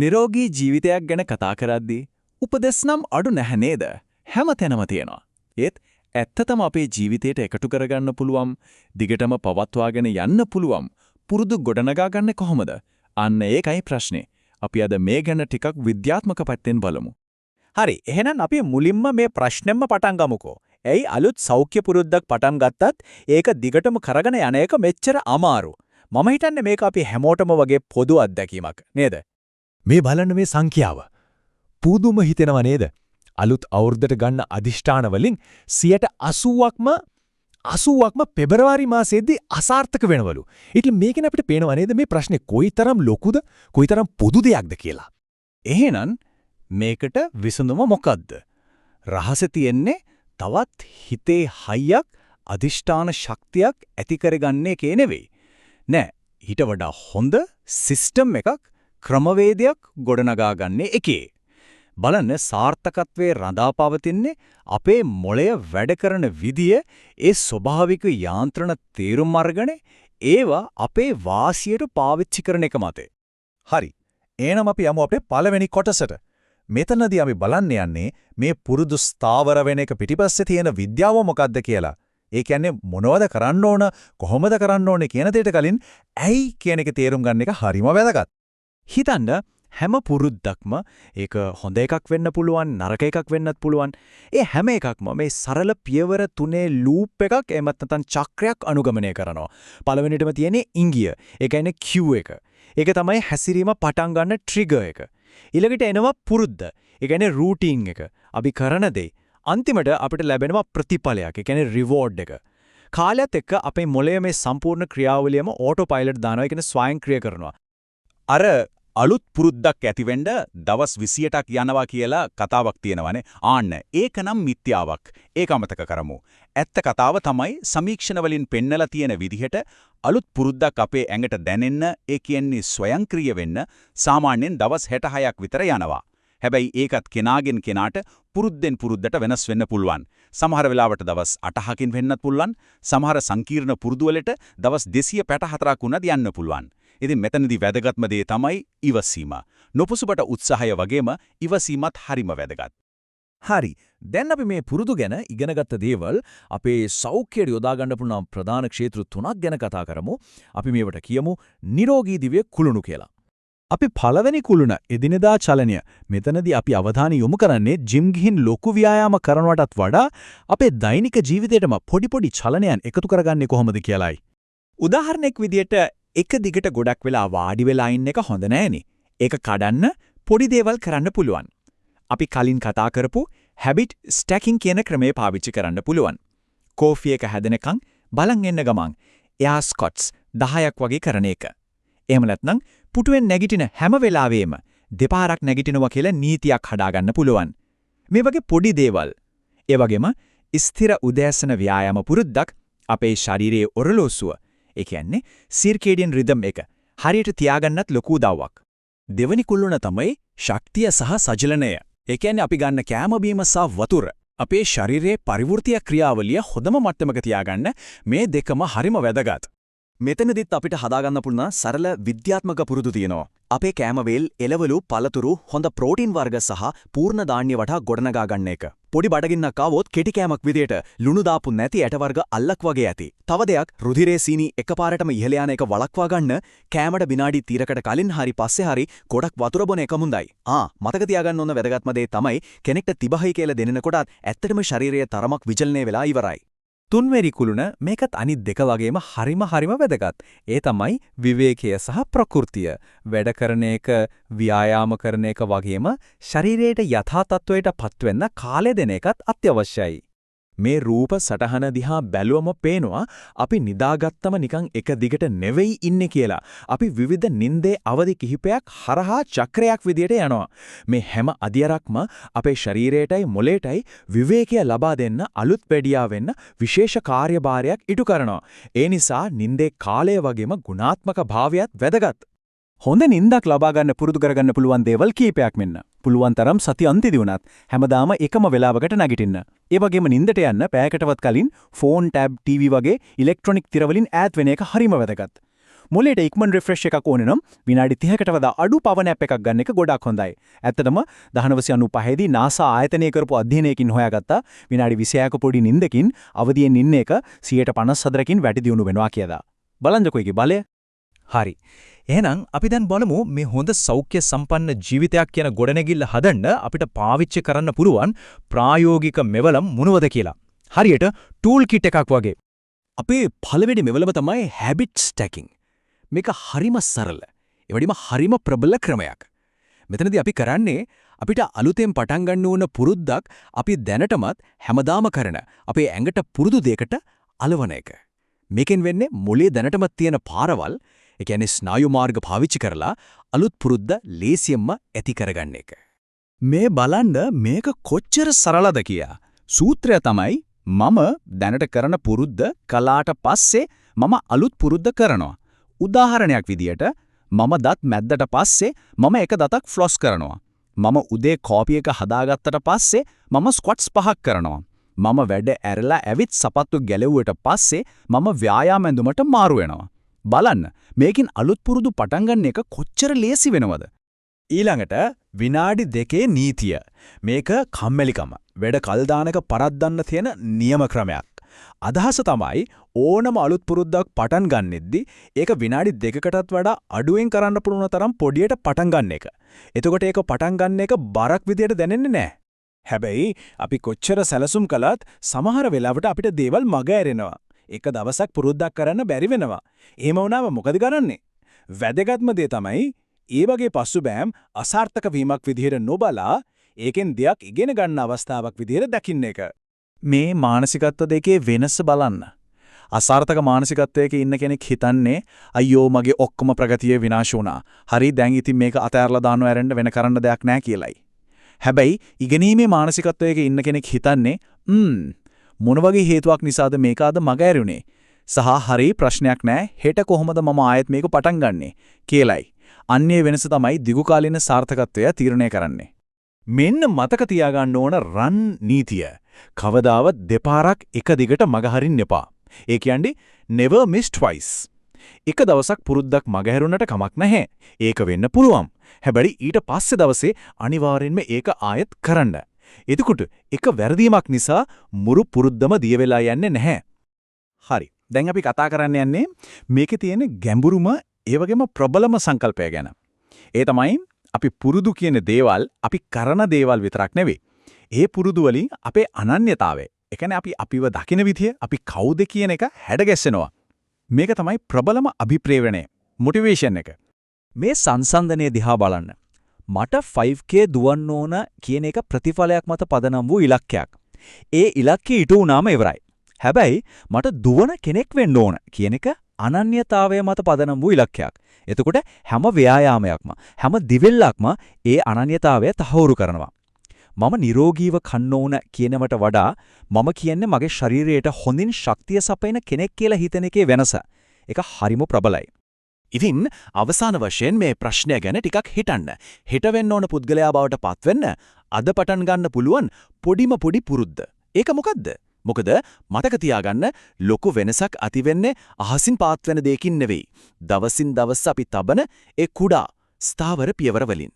නිරෝගී ජීවිතයක් ගැන කතා කරද්දී උපදෙස් නම් අඩු නැහැ නේද? හැමතැනම තියෙනවා. ඒත් ඇත්තටම අපේ ජීවිතයට එකතු කරගන්න පුළුවන්, දිගටම පවත්වාගෙන යන්න පුළුවන් පුරුදු ගොඩනගා ගන්න කොහොමද? අන්න ඒකයි ප්‍රශ්නේ. අපි අද මේ ගැන ටිකක් විද්‍යාත්මක පැත්තෙන් බලමු. හරි. එහෙනම් අපි මුලින්ම මේ ප්‍රශ්නෙම්ම පටන් ගමුකෝ. ඇයි අලුත් සෞඛ්‍ය පුරුද්දක් පටන් ගත්තත් ඒක දිගටම කරගෙන යන එක මෙච්චර අමාරු? මම හිතන්නේ මේක අපි හැමෝටම වගේ පොදු අත්දැකීමක් නේද? මේ බලන්න මේ සංඛ්‍යාව. පුදුම හිතෙනව නේද? අලුත් අවුරුද්දට ගන්න අදිෂ්ඨාන වලින් 80%ක්ම පෙබරවාරි මාසෙදී අසාර්ථක වෙනවලු. ඉතින් මේකෙන් අපිට පේනව නේද මේ ප්‍රශ්නේ කොයිතරම් ලොකුද, කොයිතරම් පොදු දෙයක්ද කියලා. එහෙනම් මේකට විසඳුම මොකද්ද? රහස තියෙන්නේ තවත් හිතේ හයියක්, අදිෂ්ඨාන ශක්තියක් ඇති කරගන්න එකේ නෙවෙයි. නෑ, ඊට වඩා හොඳ සිස්ටම් එකක්, ක්‍රමවේදයක් ගොඩනගා ගන්න එකේ. බලන්න, සාර්ථකත්වයේ රඳා පවතින්නේ අපේ මොළය වැඩ කරන විදිය, ඒ ස්වභාවික යාන්ත්‍රණ තේරුම් අරගෙන ඒවා අපේ වාසියට පාවිච්චි කරන එක මතේ. හරි. එහෙනම් අපි යමු අපේ පළවෙනි කොටසට. මෙතනදී අපි බලන්න යන්නේ මේ පුරුදු ස්ථාවර වෙන එක පිටිපස්සේ තියෙන විද්‍යාව මොකක්ද කියලා. ඒ කියන්නේ මොනවද කරන්න ඕන, කොහොමද කරන්න ඕනේ කියන දෙයට කලින් ඇයි කියන එක තේරුම් ගන්න එක හරිම වැදගත්. හිතන්න, හැම පුරුද්දක්ම ඒක හොඳ එකක් වෙන්න පුළුවන්, නරක එකක් වෙන්නත් පුළුවන්. ඒ හැම එකක්ම මේ සරල පියවර තුනේ ලූප් එකක්, එහෙම නැත්නම් චක්‍රයක් අනුගමනය කරනවා. පළවෙනිටම තියෙන්නේ ඉංගිය. ඒ කියන්නේ Q එක. ඒක තමයි හැසිරීම පටන් ගන්න ට්‍රිගර් එක. ඊළඟට එනවා පුරුද්ද. ඒ කියන්නේ රූටින් එක. අපි කරන දේ. අන්තිමට අපිට ලැබෙනවා ප්‍රතිඵලයක්. ඒ කියන්නේ රිවෝඩ් එක. කාලයත් එක්ක අපේ මොළයේ මේ සම්පූර්ණ ක්‍රියාවලියම ඕටෝ පයිලට් දානවා. ඒ කියන්නේ ස්වයංක්‍රීය කරනවා. අර අලුත් පුරුද්දක් ඇතිවෙන්න දවස් 28ක් යනවා කියලා කතාවක් තියෙනවානේ. ආන්න ඒකනම් මිත්‍යාවක්. ඒක අමතක කරමු. ඇත්ත කතාව තමයි සමීක්ෂණ වලින් පෙන්නලා තියෙන විදිහට අලුත් පුරුද්දක් අපේ ඇඟට දැනෙන්න, ඒ කියන්නේ ස්වයංක්‍රීය වෙන්න සාමාන්‍යයෙන් දවස් 66ක් විතර යනවා. හැබැයි ඒකත් කෙනාගෙන් කෙනාට පුරුද්දෙන් පුරුද්දට වෙනස් වෙන්න පුළුවන්. සමහර වෙලාවට දවස් 8කින් වෙන්නත් පුළුවන්. සමහර සංකීර්ණ පුරුදු වලට දවස් 264ක් වුණත් යන්න පුළුවන්. ඉතින් මෙතනදී වැදගත්ම දේ තමයි ඉවසීම. නොපුසුබට උත්සාහය වගේම ඉවසීමත් හරිම වැදගත්. හරි. දැන් අපි මේ පුරුදු ගැන ඉගෙනගත්ත දේවල් අපේ සෞඛ්‍යයට යොදා ගන්න පුළුවන් ප්‍රධාන ක්ෂේත්‍ර 3ක් ගැන කතා කරමු. අපි මේවට කියමු නිරෝගී දිව්‍ය කුළුණු කියලා. අපි පළවෙනි කුළුණ එදිනෙදා චලනය. මෙතනදී අපි අවධානය යොමු කරන්නේ ජිම් ගිහින් ලොකු ව්‍යායාම කරනවටත් වඩා අපේ දෛනික ජීවිතේටම පොඩි චලනයන් එකතු කරගන්නේ කොහොමද කියලායි. උදාහරණයක් විදියට එක දිගට ගොඩක් වෙලා වාඩි වෙලා ඉන්න එක හොඳ නෑනේ. ඒක කඩන්න පොඩි දේවල් කරන්න පුළුවන්. අපි කලින් කතා කරපු හැබිට් ස්ටැකින් කියන ක්‍රමය පාවිච්චි කරන්න පුළුවන්. කෝෆි එක හැදෙනකන් බලන් ඉන්න ගමන් එයා ස්කොට්ස් 10ක් වගේ කරන එක. එහෙම නැත්නම් පුටුවෙන් නැගිටින හැම වෙලාවෙම දෙපාරක් නැගිටිනවා කියලා නීතියක් හදාගන්න පුළුවන්. මේ වගේ පොඩි දේවල්. ඒ වගේම ස්ථිර උදෑසන ව්‍යායාම පුරුද්දක් අපේ ශරීරයේ ඔරලෝසුව, ඒ කියන්නේ සිර්කේඩියන් රිද්ම් එක හරියට තියාගන්නත් ලොකු උදව්වක්. දෙවනි කුළුණ තමයි ශක්තිය සහ සජලනය. ඒ කියන්නේ අපි ගන්න කැම බීම සහ වතුර. අපේ ශරීරයේ පරිවෘත්තීය ක්‍රියාවලිය හොඳම මට්ටමක තියාගන්න මේ දෙකම හරිම වැදගත්. මෙතනදිත් අපිට හදාගන්න පුළුවන් සරල විද්‍යාත්මක පුරුදු තියෙනවා. අපේ කැම වේල්, එළවලු, පළතුරු, හොඳ ප්‍රෝටීන් වර්ග සහ පූර්ණ ධාන්‍ය වටා ගොඩනගා ගන්න එක. පොඩි බඩගින්නක් ආවොත් කෙටි කෑමක් විදියට ලුණු දාපු නැති ඇට වර්ග අල්ලක් වගේ ඇති. තව දෙයක්, රුධිරයේ සීනි එකපාරටම ඉහළ යන එක වළක්වා ගන්න කෑමට විනාඩි 30කට කලින් හරි පස්සේ හරි ගොඩක් වතුර බොන එක මුඳයි. මතක තියාගන්න ඕන වැදගත්ම දේ තමයි කෙනෙක්ට තිබහයි කියලා දෙනකොටත් ඇත්තටම ශරීරයේ තරමක් විචලනය වෙලා ඉවරයි. තුන්වෙනි කුළුණ මේකත් අනිත් දෙක වගේම හරිම වැදගත්. ඒ තමයි විවේකය සහ ප්‍රകൃතිය. වැඩ කරන එක, ව්‍යායාම කරන එක වගේම ශරීරයට යථා තත්වයට පත්වෙන්න කාලය දෙන එකත් අත්‍යවශ්‍යයි. මේ රූප සටහන දිහා බැලුවම පේනවා අපි නිදාගත්තම නිකන් එක දිගට නෙවෙයි ඉන්නේ කියලා. අපි විවිධ නින්දේ අවදි කිහිපයක් හරහා චක්‍රයක් විදියට යනවා. මේ හැම අදියරක්ම අපේ ශරීරයටයි මොළයටයි විවේකය ලබා දෙන්න, අලුත් වැඩියා වෙන්න විශේෂ කාර්යභාරයක් ඉටු කරනවා. ඒ නිසා නින්දේ කාලය වගේම ගුණාත්මක භාවයත් වැදගත්. හොඳ නින්දක් ලබා ගන්න පුරුදු කරගන්න පුළුවන් දේවල් කීපයක් මෙන්න. පුළුවන් තරම් සති අන්තිදී වුණත් හැමදාම එකම වෙලාවකට නැගිටින්න. ඒ වගේම නින්දට යන්න පැයකටවත් කලින් ෆෝන්, ටැබ්, ටීවී වගේ ඉලෙක්ට්‍රොනික තිරවලින් ඈත් වෙන එක හරිම වැදගත්. මොලේට ඉක්මන් රිෆ්‍රෙෂ් එකක් ඕනේ නම් විනාඩි 30කට වඩා අඩු පවර් නැප් එකක් ගන්න එක ගොඩක් හොඳයි. ඇත්තටම 1995 දී NASA ආයතනය කරපු අධ්‍යයනයකින් හොයාගත්තා විනාඩි 26ක පොඩි නිින්දකින් අවදියෙන් ඉන්න එක 54%කින් වැඩි දියුණු වෙනවා කියලා. බලන්නකෝ ඒකේ බලය. හරි. එහෙනම් අපි දැන් බලමු මේ හොඳ සෞඛ්‍ය සම්පන්න ජීවිතයක් කියන ගොඩනැගිල්ල හදන්න අපිට පාවිච්චි කරන්න පුළුවන් ප්‍රායෝගික මෙවලම් මොනවද කියලා. හරියට ටූල් කිට් එකක් වගේ. අපේ පළවෙනි මෙවලම තමයි habit stacking. මේක හරිම සරල. ඒ වගේම හරිම ප්‍රබල ක්‍රමයක්. මෙතනදී අපි කරන්නේ අපිට අලුතෙන් පටන් ගන්න ඕන පුරුද්දක් අපි දැනටමත් හැමදාම කරන අපේ ඇඟට පුරුදු දෙයකට අලවන එක. මේකෙන් වෙන්නේ මොලේ දැනටමත් තියෙන පාරවල්, ඒ කියන්නේ ස්නායු මාර්ග පාවිච්චි කරලා අලුත් පුරුද්ද ලේසියෙන්ම ඇති කරගන්න එක. මේ බලන්න මේක කොච්චර සරලද කියා. සූත්‍රය තමයි මම දැනට කරන පුරුද්ද කලාට පස්සේ මම අලුත් පුරුද්ද කරනවා. උදාහරණයක් විදියට මම දත් මැද්දට පස්සේ මම එක දතක් ෆ්ලොස් කරනවා. මම උදේ කෝපි එක හදාගත්තට පස්සේ මම ස්ක්වොට්ස් 5ක් කරනවා. මම වැඩ ඇරලා ඇවිත් සපත්තු ගැලෙව්වට පස්සේ මම ව්‍යායාම ඇඳුමට මාරු වෙනවා. බලන්න මේකෙන් අලුත් පුරුදු පටන් ගන්න එක කොච්චර ලේසි වෙනවද? ඊළඟට විනාඩි 2 නීතිය. මේක කම්මැලිකම. වැඩ කල් දානක පරද්දන්න තියෙන නියම ක්‍රමයක්. අදහස තමයි ඕනම අලුත් පුරුද්දක් පටන් ගන්නෙද්දි ඒක විනාඩි 2කටත් වඩා අඩුවෙන් කරන්න පුළුවන් තරම් පොඩියට පටන් ගන්න එක. එතකොට ඒක පටන් ගන්න එක බරක් විදියට දැනෙන්නේ නැහැ. හැබැයි අපි කොච්චර සැලසුම් කළත් සමහර වෙලාවට අපිට දේවල් මග ඇරෙනවා. එක දවසක් පුරුද්දක් කරන්න බැරි වෙනවා. එහෙම වුණාම මොකද කරන්නේ? වැදගත්ම දේ තමයි ඒ වගේ පසුබෑම් අසාර්ථක වීමක් විදියට නොබලා ඒකෙන් දෙයක් ඉගෙන ගන්න අවස්ථාවක් විදියට දකින්න එක. මේ මානසිකත්ව දෙකේ වෙනස බලන්න. අසාර්ථක මානසිකත්වයක ඉන්න කෙනෙක් හිතන්නේ අයියෝ මගේ ඔක්කොම ප්‍රගතිය විනාශ වුණා. හරි දැන් ඉතින් මේක අතහැරලා දානවා ඇරෙන්න වෙන කරන්න දෙයක් නැහැ කියලයි. හැබැයි ඉගෙනීමේ මානසිකත්වයක ඉන්න කෙනෙක් හිතන්නේ මොන වගේ හේතුවක් නිසාද මේක අද මග ඇරුණේ? සහ හරි ප්‍රශ්නයක් නැහැ හෙට කොහොමද මම ආයෙත් මේක පටන් ගන්නෙ කියලයි. අන්නේ වෙනස තමයි දිගුකාලීන සාර්ථකත්වය තීරණය කරන්නේ. මෙන්න මතක තියාගන්න ඕන රන් නීතිය. කවදාවත් දෙපාරක් එක දිගට මග හරින්න එපා. ඒ කියන්නේ never miss twice. එක දවසක් පුරුද්දක් මග හැරුණට කමක් නැහැ. ඒක වෙන්න පුළුවන්. හැබැයි ඊට පස්සේ දවසේ අනිවාර්යෙන්ම ඒක ආයෙත් කරන්න. එතකොට එක වැරදීමක් නිසා මුරු පුරුද්දම දිය වෙලා යන්නේ නැහැ. හරි. දැන් අපි කතා කරන්න යන්නේ මේකේ තියෙන ගැඹුරුම ඒ වගේම ප්‍රබලම සංකල්පය ගැන. ඒ තමයි අපි පුරුදු කියන දේවල් අපි කරන දේවල් විතරක් නෙවෙයි. ඒ පුරුදු වලින් අපේ අනන්‍යතාවය, ඒ කියන්නේ අපි අපිව දකින විදිය, අපි කවුද කියන එක හැඩගැස්සෙනවා. මේක තමයි ප්‍රබලම අභිප්‍රේරණය, මොටිවේෂන් එක. මේ සංසන්දනයේ දිහා බලන්න. මට 5K දුවන්න ඕන කියන එක ප්‍රතිඵලයක් මත පදනම් වූ ඉලක්කයක්. ඒ ඉලක්කය ඊට උනාම ඉවරයි. හැබැයි මට දුවන කෙනෙක් වෙන්න ඕන කියන එක අනන්‍යතාවය මත පදනම් වූ ඉලක්කයක්. එතකොට හැම ව්‍යායාමයක්ම හැම දිවෙල්ලක්ම ඒ අනන්‍යතාවය තහවුරු කරනවා. මම නිරෝගීව කන්න ඕන කියනවට වඩා මම කියන්නේ මගේ ශරීරයට හොඳින් ශක්තිය සපයන කෙනෙක් කියලා හිතන එකේ වෙනස. ඒක හරිම ප්‍රබලයි. ඉතින් අවසාන වශයෙන් මේ ප්‍රශ්නය ගැන ටිකක් හිතන්න. හිත වෙන්න ඕන පුද්ගලයා බවට පත්වෙන්න අද පටන් ගන්න පුළුවන් පොඩිම පොඩි පුරුද්ද. ඒක මොකද්ද? මොකද මතක තියාගන්න ලොකු වෙනසක් ඇති වෙන්නේ අහසින් පාත් වෙන දෙයකින් නෙවෙයි. දවසින් දවස අපි තබන ඒ කුඩා ස්ථාවර පියවර වලින්.